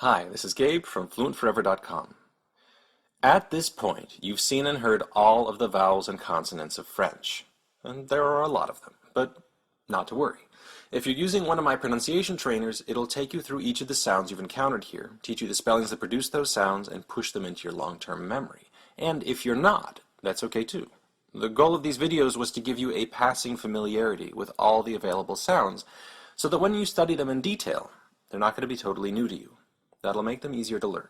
Hi, this is Gabe from fluentforever.com. At this point, you've seen and heard all of the vowels and consonants of French. And there are a lot of them, but not to worry. If you're using one of my pronunciation trainers, it'll take you through each of the sounds you've encountered here, teach you the spellings that produce those sounds, and push them into your long-term memory. And if you're not, that's okay too. The goal of these videos was to give you a passing familiarity with all the available sounds, so that when you study them in detail, they're not going to be totally new to you. That'll make them easier to learn.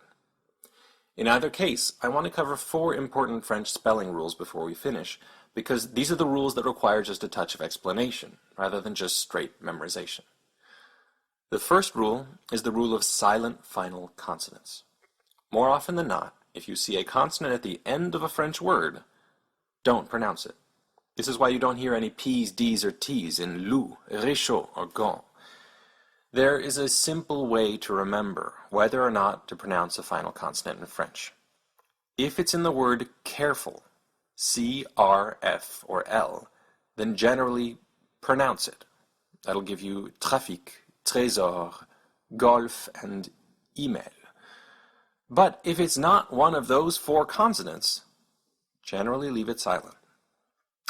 In either case, I want to cover 4 important French spelling rules before we finish, because these are the rules that require just a touch of explanation, rather than just straight memorization. The first rule is the rule of silent final consonants. More often than not, if you see a consonant at the end of a French word, don't pronounce it. This is why you don't hear any P's, D's, or T's in loup, réchaud, or gant. There is a simple way to remember whether or not to pronounce a final consonant in French. If it's in the word careful, C, R, F, or L, then generally pronounce it. That'll give you trafic, trésor, golf, and email. But if it's not one of those 4 consonants, generally leave it silent.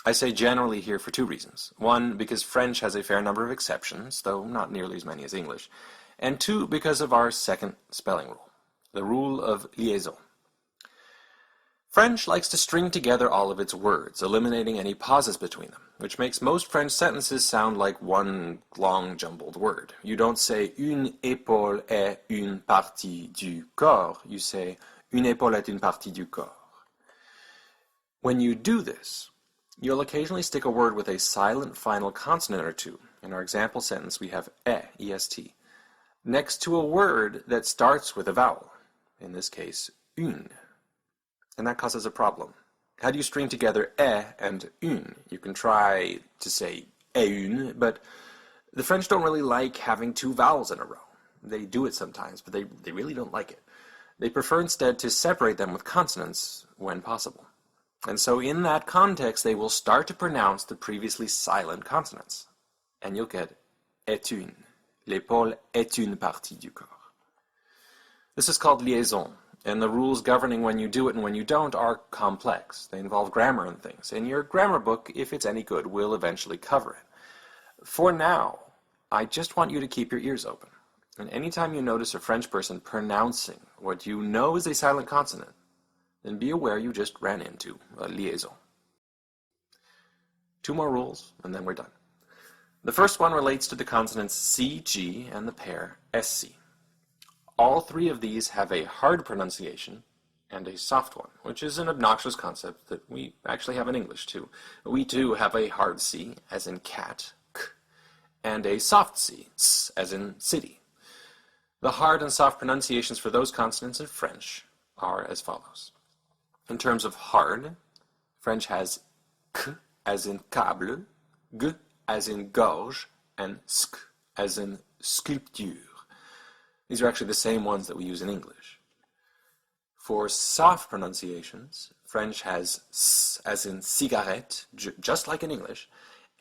I say generally here for 2 reasons. 1, because French has a fair number of exceptions, though not nearly as many as English. And 2, because of our second spelling rule, the rule of liaison. French likes to string together all of its words, eliminating any pauses between them, which makes most French sentences sound like one long jumbled word. You don't say une épaule est une partie du corps. You say une épaule est une partie du corps. When you do this, you'll occasionally stick a word with a silent final consonant or 2. In our example sentence, we have est, next to a word that starts with a vowel, in this case, une. And that causes a problem. How do you string together and une? You can try to say et une, but the French don't really like having 2 vowels in a row. They do it sometimes, but they really don't like it. They prefer instead to separate them with consonants when possible. And so in that context, they will start to pronounce the previously silent consonants. And you'll get est une. L'épaule est une partie du corps. This is called liaison, and the rules governing when you do it and when you don't are complex. They involve grammar and things, and your grammar book, if it's any good, will eventually cover it. For now, I just want you to keep your ears open. And anytime you notice a French person pronouncing what you know is a silent consonant, then be aware you just ran into a liaison. 2 more rules, and then we're done. The first one relates to the consonants C, G, and the pair SC. All 3 of these have a hard pronunciation and a soft one, which is an obnoxious concept that we actually have in English too. We too have a hard C, as in cat, k, and a soft C, s, as in city. The hard and soft pronunciations for those consonants in French are as follows. In terms of hard, French has k as in câble, g as in gorge, and sk as in sculpture. These are actually the same ones that we use in English. For soft pronunciations, French has s as in cigarette, just like in English,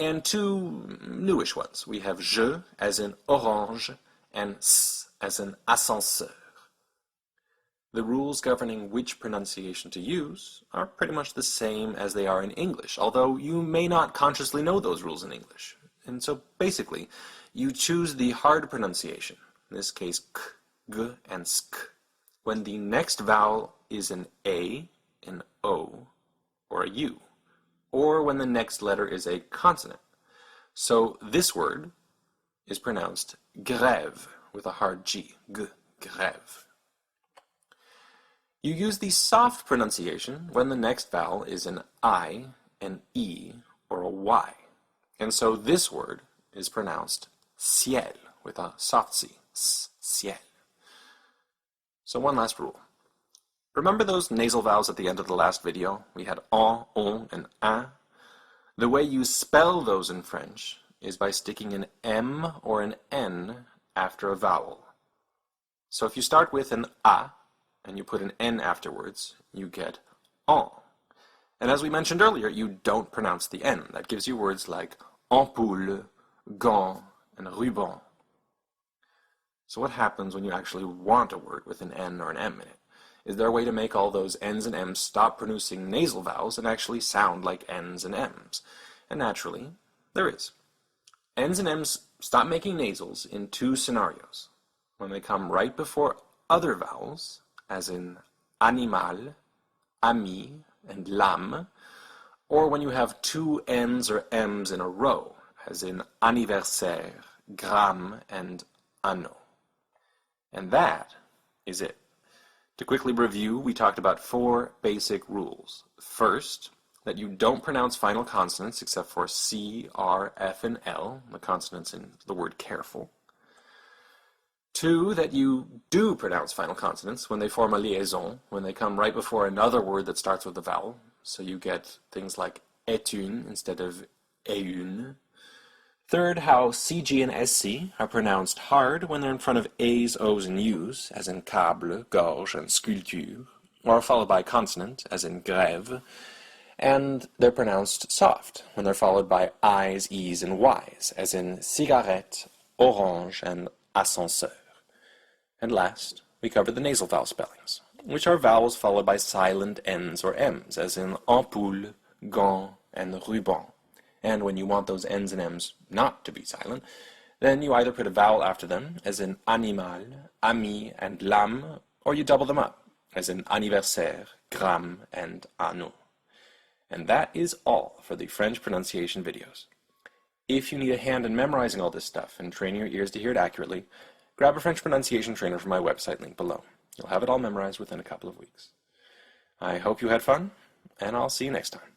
and 2 newish ones. We have je as in orange, and s as in ascenseur. The rules governing which pronunciation to use are pretty much the same as they are in English, although you may not consciously know those rules in English. And so basically, you choose the hard pronunciation, in this case k, g, and sk, when the next vowel is an A, an O, or a U, or when the next letter is a consonant. So this word is pronounced grève with a hard G, g, grève. You use the soft pronunciation when the next vowel is an I, an E, or a Y. And so this word is pronounced ciel with a soft C, ciel. So one last rule. Remember those nasal vowels at the end of the last video? We had en, on, and un. The way you spell those in French is by sticking an M or an N after a vowel. So if you start with an A, and you put an N afterwards, you get en. And as we mentioned earlier, you don't pronounce the N. That gives you words like ampoule, gant, and ruban. So what happens when you actually want a word with an N or an M in it? Is there a way to make all those N's and M's stop producing nasal vowels and actually sound like N's and M's? And naturally, there is. N's and M's stop making nasals in two scenarios. When they come right before other vowels, as in animal, ami, and l'âme, or when you have two N's or M's in a row, as in anniversaire, gramme, and anneau. And that is it. To quickly review, we talked about 4 basic rules. First, that you don't pronounce final consonants except for C, R, F, and L, the consonants in the word careful. 2, that you do pronounce final consonants when they form a liaison, when they come right before another word that starts with a vowel. So you get things like est une instead of est une. Third, how CG and SC are pronounced hard when they're in front of A's, O's, and U's, as in câble, gorge, and sculpture, or followed by consonant, as in grève, and they're pronounced soft when they're followed by I's, E's, and Y's, as in cigarette, orange, and ascenseur. And last, we covered the nasal vowel spellings, which are vowels followed by silent N's or M's, as in ampoule, gant, and ruban. And when you want those N's and M's not to be silent, then you either put a vowel after them, as in animal, ami, and l'âme, or you double them up, as in anniversaire, gramme, and anneau. And that is all for the French pronunciation videos. If you need a hand in memorizing all this stuff and training your ears to hear it accurately, grab a French pronunciation trainer from my website link below. You'll have it all memorized within a couple of weeks. I hope you had fun, and I'll see you next time.